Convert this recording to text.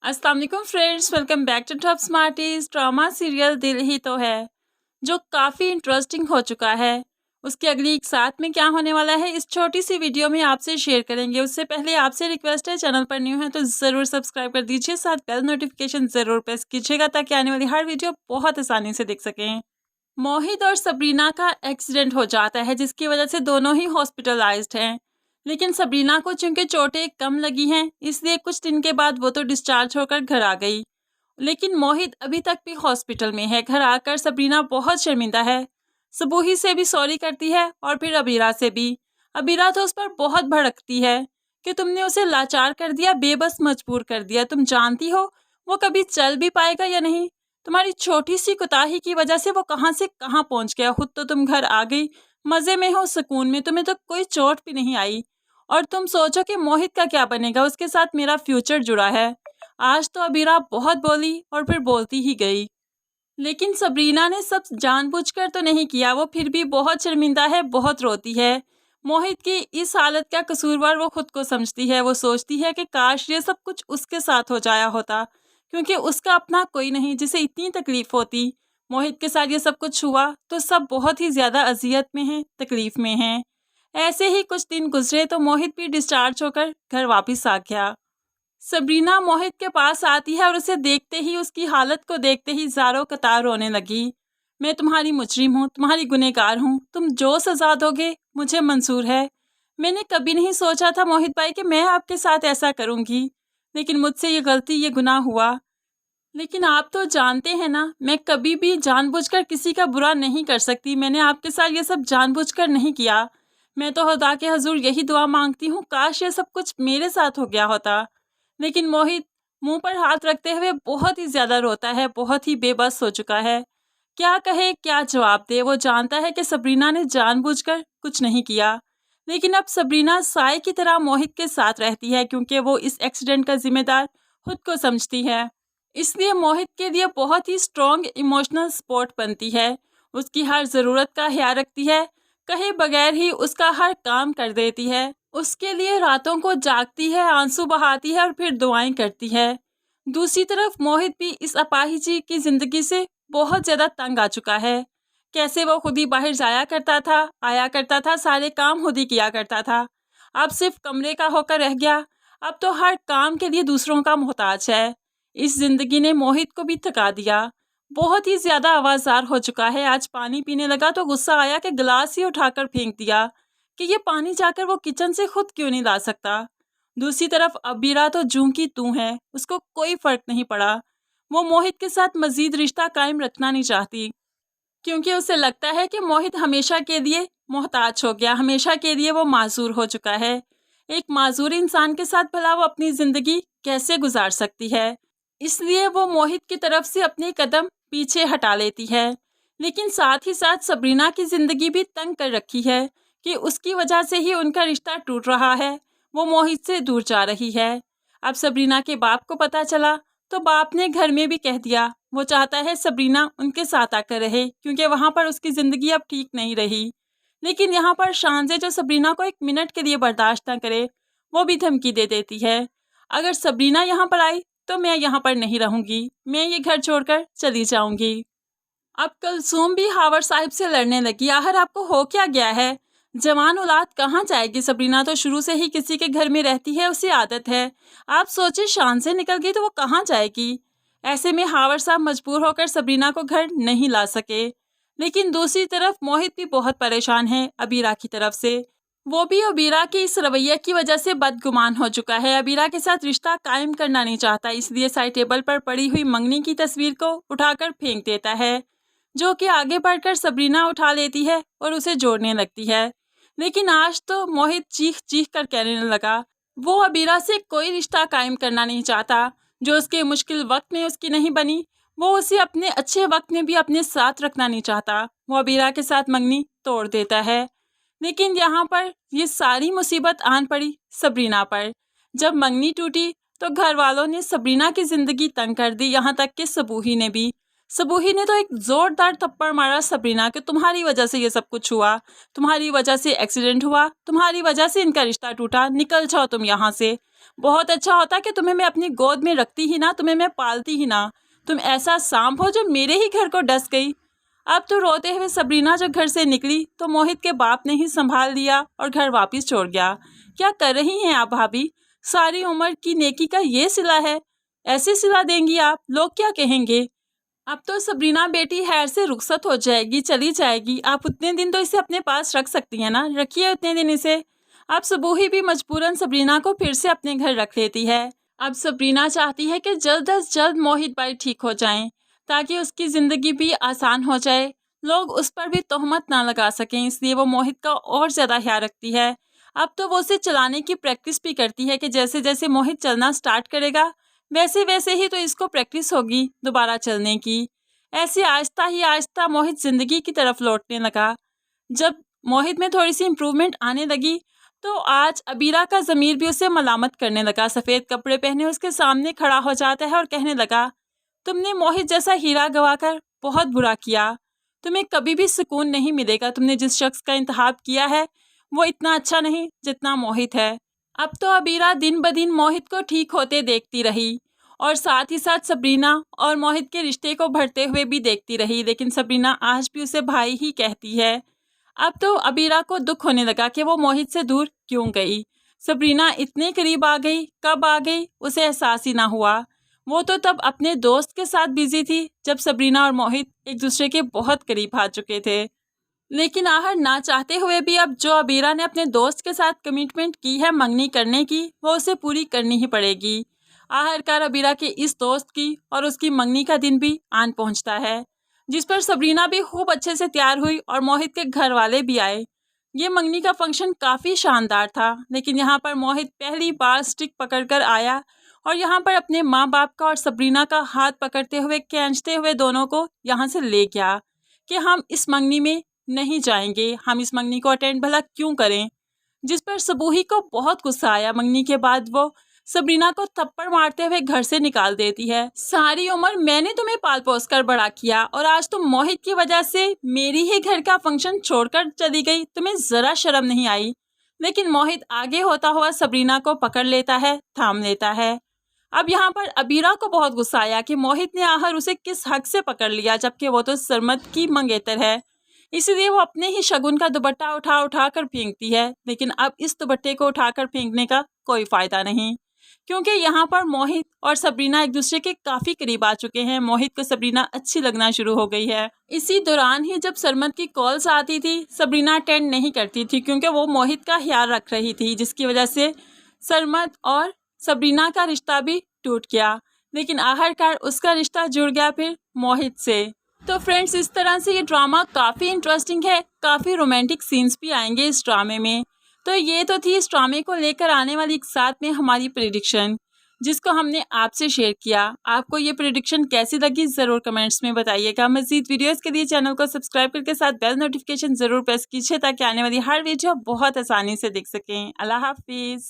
अस्सलाम वालेकुम friends, welcome back to Top Smarties. Drama serial Dil Hi तो है जो काफ़ी इंटरेस्टिंग हो चुका है। उसकी अगली एक साथ में क्या होने वाला है इस छोटी सी वीडियो में आपसे शेयर करेंगे। उससे पहले आपसे रिक्वेस्ट है, चैनल पर न्यू है तो ज़रूर सब्सक्राइब कर दीजिए, साथ बेल नोटिफिकेशन ज़रूर प्रेस कीजिएगा ताकि आने वाली हर वीडियो बहुत आसानी से देख सकें। मोहित और सबरीना का एक्सीडेंट हो जाता है जिसकी वजह से दोनों ही हॉस्पिटलाइज्ड हैं। लेकिन सबरीना को चूंकि चोटें कम लगी हैं इसलिए कुछ दिन के बाद वो तो डिस्चार्ज होकर घर आ गई। लेकिन मोहित अभी तक भी हॉस्पिटल में है। घर आकर सबरीना बहुत शर्मिंदा है। सबूही से भी सॉरी करती है और फिर अबीरा से भी। अबीरा तो उस पर बहुत भड़कती है कि तुमने उसे लाचार कर दिया, बेबस मजबूर कर दिया। तुम जानती हो वो कभी चल भी पाएगा या नहीं। तुम्हारी छोटी सी कोताही की वजह से वो कहाँ से कहाँ पहुंच गया। खुद तो तुम घर आ गई, मजे में हो, सुकून में, तुम्हें तो कोई चोट भी नहीं आई। और तुम सोचो कि मोहित का क्या बनेगा, उसके साथ मेरा फ्यूचर जुड़ा है। आज तो अबीरा बहुत बोली और फिर बोलती ही गई। लेकिन सबरीना ने सब जानबूझकर तो नहीं किया। वो फिर भी बहुत शर्मिंदा है, बहुत रोती है। मोहित की इस हालत का कसूरवार वो खुद को समझती है। वो सोचती है कि काश ये सब कुछ उसके साथ हो जाया होता, क्योंकि उसका अपना कोई नहीं जिसे इतनी तकलीफ होती। मोहित के साथ ये सब कुछ हुआ तो सब बहुत ही ज़्यादा अजियत में हैं, तकलीफ में हैं। ऐसे ही कुछ दिन गुजरे तो मोहित भी डिस्चार्ज होकर घर वापस आ गया। सबरीना मोहित के पास आती है और उसे देखते ही, उसकी हालत को देखते ही ज़ारों कतार रोने लगी। मैं तुम्हारी मुजरिम हूँ, तुम्हारी गुनहगार हूँ, तुम जो सज़ा दोगे मुझे मंजूर है। मैंने कभी नहीं सोचा था मोहित भाई कि मैं आपके साथ ऐसा करूँगी, लेकिन मुझसे ये गलती, ये गुनाह हुआ। लेकिन आप तो जानते हैं ना, मैं कभी भी जानबूझकर किसी का बुरा नहीं कर सकती। मैंने आपके साथ ये सब जानबूझकर नहीं किया। मैं तो खुदा के हजूर यही दुआ मांगती हूँ, काश ये सब कुछ मेरे साथ हो गया होता। लेकिन मोहित मुंह पर हाथ रखते हुए बहुत ही ज़्यादा रोता है, बहुत ही बेबस हो चुका है। क्या कहे, क्या जवाब दे। वो जानता है कि सबरीना ने जानबूझकर कुछ नहीं किया, लेकिन अब सबरीना साय की तरह मोहित के साथ रहती है क्योंकि वो इस एक्सीडेंट का जिम्मेदार खुद को समझती है। इसलिए मोहित के लिए बहुत ही स्ट्रॉन्ग इमोशनल सपोर्ट बनती है। उसकी हर ज़रूरत का ख्याल रखती है, कहे बगैर ही उसका हर काम कर देती है। उसके लिए रातों को जागती है, आंसू बहाती है और फिर दुआएं करती है। दूसरी तरफ मोहित भी इस अपाहिजी की ज़िंदगी से बहुत ज़्यादा तंग आ चुका है। कैसे वो खुद ही बाहर जाया करता था, आया करता था, सारे काम खुद ही किया करता था, अब सिर्फ कमरे का होकर रह गया। अब तो हर काम के लिए दूसरों का मोहताज है। इस जिंदगी ने मोहित को भी थका दिया। बहुत ही ज़्यादा आवाज़ार हो चुका है। आज पानी पीने लगा तो गुस्सा आया कि गिलास ही उठाकर फेंक दिया कि ये पानी जाकर वो किचन से खुद क्यों नहीं ला सकता। दूसरी तरफ अबीरा तो जूं की तू है, उसको कोई फर्क नहीं पड़ा। वो मोहित के साथ मजीद रिश्ता कायम रखना नहीं चाहती क्योंकि उसे लगता है कि मोहित हमेशा के लिए मोहताज हो गया, हमेशा के लिए वो माजूर हो चुका है। एक माजूर इंसान के साथ भला वो अपनी ज़िंदगी कैसे गुजार सकती है। इसलिए वो मोहित की तरफ से अपने कदम पीछे हटा लेती है। लेकिन साथ ही साथ सबरीना की ज़िंदगी भी तंग कर रखी है कि उसकी वजह से ही उनका रिश्ता टूट रहा है। वो मोहित से दूर जा रही है। अब सबरीना के बाप को पता चला तो बाप ने घर में भी कह दिया। वो चाहता है सबरीना उनके साथ आकर रहे क्योंकि वहाँ पर उसकी ज़िंदगी अब ठीक नहीं रही। लेकिन यहाँ पर शानजे जो सबरीना को एक मिनट के लिए बर्दाश्त ना करे, वो भी धमकी दे देती है, अगर सबरीना यहाँ पर आई तो मैं यहाँ पर नहीं रहूँगी, मैं ये घर छोड़कर चली जाऊँगी। अब कुलसूम भी हावर साहिब से लड़ने लगी। आखिर आपको हो क्या गया है, जवान औलाद कहाँ जाएगी। सबरीना तो शुरू से ही किसी के घर में रहती है, उसे आदत है। आप सोचे शान से निकल गई तो वो कहाँ जाएगी। ऐसे में हावर साहब मजबूर होकर सबरीना को घर नहीं ला सके। लेकिन दूसरी तरफ मोहित भी बहुत परेशान है अबीरा की तरफ से। वो भी अबीरा के इस रवैये की वजह से बदगुमान हो चुका है। अबीरा के साथ रिश्ता कायम करना नहीं चाहता, इसलिए साइड टेबल पर पड़ी हुई मंगनी की तस्वीर को उठाकर फेंक देता है, जो कि आगे बढ़कर सबरीना उठा लेती है और उसे जोड़ने लगती है। लेकिन आज तो मोहित चीख चीख कर कहने लगा वो अबीरा से कोई रिश्ता कायम करना नहीं चाहता। जो उसके मुश्किल वक्त में उसकी नहीं बनी, वो उसे अपने अच्छे वक्त में भी अपने साथ रखना नहीं चाहता। वो अबीरा के साथ मंगनी तोड़ देता है। लेकिन यहाँ पर ये सारी मुसीबत आन पड़ी सबरीना पर। जब मंगनी टूटी तो घर वालों ने सबरीना की ज़िंदगी तंग कर दी, यहाँ तक कि सबूही ने भी। सबूही ने तो एक जोरदार थप्पड़ मारा सबरीना के, तुम्हारी वजह से ये सब कुछ हुआ, तुम्हारी वजह से एक्सीडेंट हुआ, तुम्हारी वजह से इनका रिश्ता टूटा, निकल जाओ तुम यहाँ से। बहुत अच्छा होता कि तुम्हें मैं अपनी गोद में रखती ही ना, तुम्हें मैं पालती ही ना। तुम ऐसा सांप हो जो मेरे ही घर को डस गई। अब तो रोते हुए सबरीना जब घर से निकली तो मोहित के बाप ने ही संभाल लिया और घर वापस छोड़ गया। क्या कर रही हैं आप भाभी? सारी उम्र की नेकी का ये सिला है, ऐसे सिला देंगी आप? लोग क्या कहेंगे? अब तो सबरीना बेटी हैर से रुखसत हो जाएगी, चली जाएगी। आप उतने दिन तो इसे अपने पास रख सकती हैं ना, रखिए उतने दिन इसे। अब सबूही भी मजबूरन सबरीना को फिर से अपने घर रख लेती है। अब सबरीना चाहती है कि जल्द अज जल्द मोहित भाई ठीक हो जाएं, ताकि उसकी ज़िंदगी भी आसान हो जाए, लोग उस पर भी तोहमत ना लगा सकें, इसलिए वो मोहित का और ज़्यादा ख्याल रखती है। अब तो वो उसे चलाने की प्रैक्टिस भी करती है कि जैसे जैसे मोहित चलना स्टार्ट करेगा वैसे वैसे ही तो इसको प्रैक्टिस होगी दोबारा चलने की। ऐसे आहिस्ता ही आहिस्ता मोहित ज़िंदगी की तरफ लौटने लगा। जब मोहित में थोड़ी सी इम्प्रूवमेंट आने लगी तो आज अबीरा का ज़मीर भी उसे मलामत करने लगा। सफ़ेद कपड़े पहने उसके सामने खड़ा हो जाता है और कहने लगा, तुमने मोहित जैसा हीरा गवाकर बहुत बुरा किया। तुम्हें कभी भी सुकून नहीं मिलेगा। तुमने जिस शख्स का इंतखाब किया है वो इतना अच्छा नहीं जितना मोहित है। अब तो अबीरा दिन ब दिन मोहित को ठीक होते देखती रही और साथ ही साथ सबरीना और मोहित के रिश्ते को बढ़ते हुए भी देखती रही, लेकिन सबरीना आज भी उसे भाई ही कहती है। अब तो अबीरा को दुख होने लगा कि वो मोहित से दूर क्यों गई। सबरीना इतने करीब आ गई, कब आ गई उसे एहसास ही ना हुआ। वो तो तब अपने दोस्त के साथ बिजी थी जब सबरीना और मोहित एक दूसरे के बहुत करीब आ चुके थे। लेकिन आहर ना चाहते हुए भी अब जो अबीरा ने अपने दोस्त के साथ कमिटमेंट की है मंगनी करने की, वो उसे पूरी करनी ही पड़ेगी। आखिरकार अबीरा के इस दोस्त की और उसकी मंगनी का दिन भी आन पहुंचता है, जिस पर सबरीना भी खूब अच्छे से तैयार हुई और मोहित के घर वाले भी आए। ये मंगनी का फंक्शन काफ़ी शानदार था, लेकिन यहाँ पर मोहित पहली बार स्टिक पकड़कर आया और यहाँ पर अपने माँ बाप का और सबरीना का हाथ पकड़ते हुए खींचते हुए दोनों को यहाँ से ले गया कि हम इस मंगनी में नहीं जाएंगे, हम इस मंगनी को अटेंड भला क्यों करें। जिस पर सबूही को बहुत गुस्सा आया। मंगनी के बाद वो सबरीना को थप्पड़ मारते हुए घर से निकाल देती है। सारी उम्र मैंने तुम्हें पाल पोस कर बड़ा किया और आज तुम मोहित की वजह से मेरी ही घर का फंक्शन छोड़कर चली गई, तुम्हें जरा शर्म नहीं आई। लेकिन मोहित आगे होता हुआ सबरीना को पकड़ लेता है, थाम लेता है। अब यहाँ पर अबीरा को बहुत गुस्सा आया कि मोहित ने आहर उसे किस हक से पकड़ लिया, जबकि वो तो सरमद की मंगेतर है। इसलिए वो अपने ही शगुन का दुपट्टा उठा उठा कर फेंकती है, लेकिन अब इस दुपट्टे को उठाकर फेंकने का कोई फायदा नहीं, क्योंकि यहाँ पर मोहित और सबरीना एक दूसरे के काफ़ी करीब आ चुके हैं। मोहित को सबरीना अच्छी लगना शुरू हो गई है। इसी दौरान ही जब सरमद की कॉल्स आती थी सबरीना अटेंड नहीं करती थी, क्योंकि वो मोहित का ख्याल रख रही थी, जिसकी वजह से सरमद और सबरीना का रिश्ता भी टूट गया। लेकिन आखिरकार उसका रिश्ता जुड़ गया फिर मोहित से। तो फ्रेंड्स, इस तरह से ये ड्रामा काफ़ी इंटरेस्टिंग है, काफ़ी रोमांटिक सीन्स भी आएंगे इस ड्रामे में। तो ये तो थी इस ड्रामे को लेकर आने वाली एक साथ में हमारी प्रेडिक्शन, जिसको हमने आपसे शेयर किया। आपको ये प्रेडिक्शन कैसी लगी ज़रूर कमेंट्स में बताइएगा। मज़ीद वीडियोस के लिए चैनल को सब्सक्राइब करके साथ बेल नोटिफिकेशन ज़रूर प्रेस कीजिए, ताकि आने वाली हर वीडियो बहुत आसानी से देख सकें। अल्लाह हाफिज़।